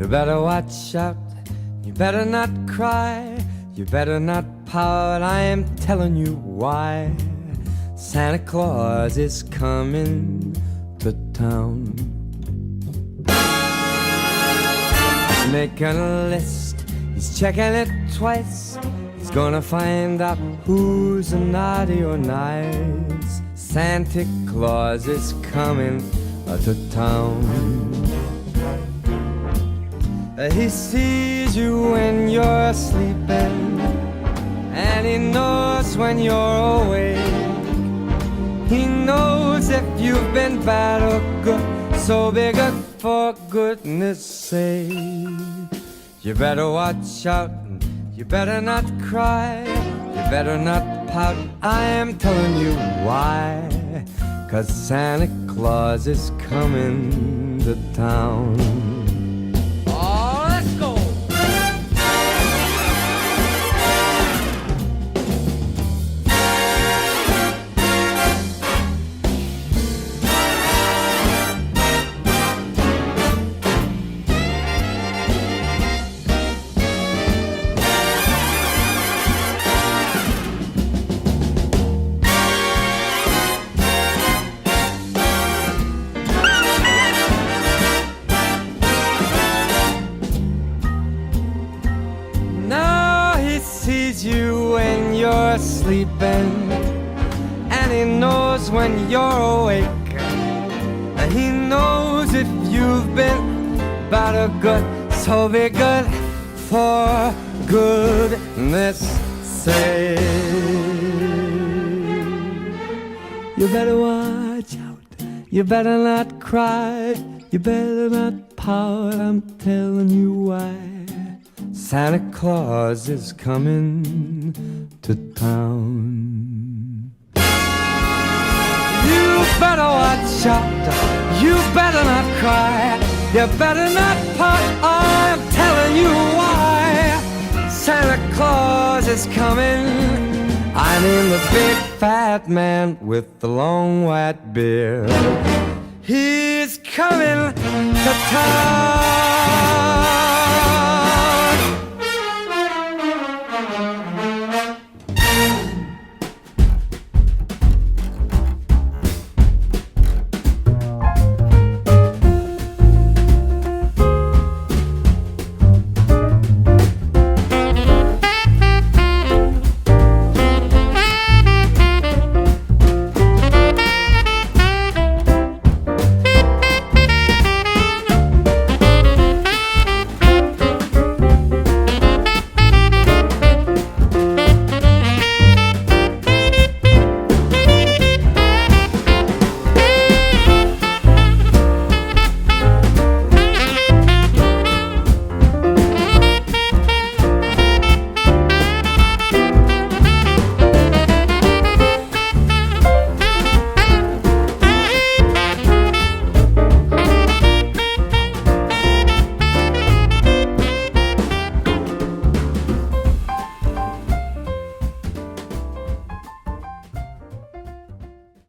You better watch out, you better not cry, you better not pout, I am telling you why. Santa Claus is coming to town. He's making a list, he's checking it twice. He's gonna find out who's naughty or nice. Santa Claus is coming to town. He sees you when you're sleeping, and he knows when you're awake. He knows if you've been bad or good, so be good for goodness sake. You better watch out, you better not cry, you better not pout, I am telling you why. 'Cause Santa Claus is coming to town. Oh, let's go! You when you're sleeping, and he knows when you're awake. He knows if you've been bad or good, so be good for goodness sake. You better watch out, you better not cry, you better not pout, I'm telling you why. Santa Claus is coming to town. You better watch out, you better not cry, you better not pout, I'm telling you why. Santa Claus is coming, I mean the big fat man with the long white beard. He's coming to town.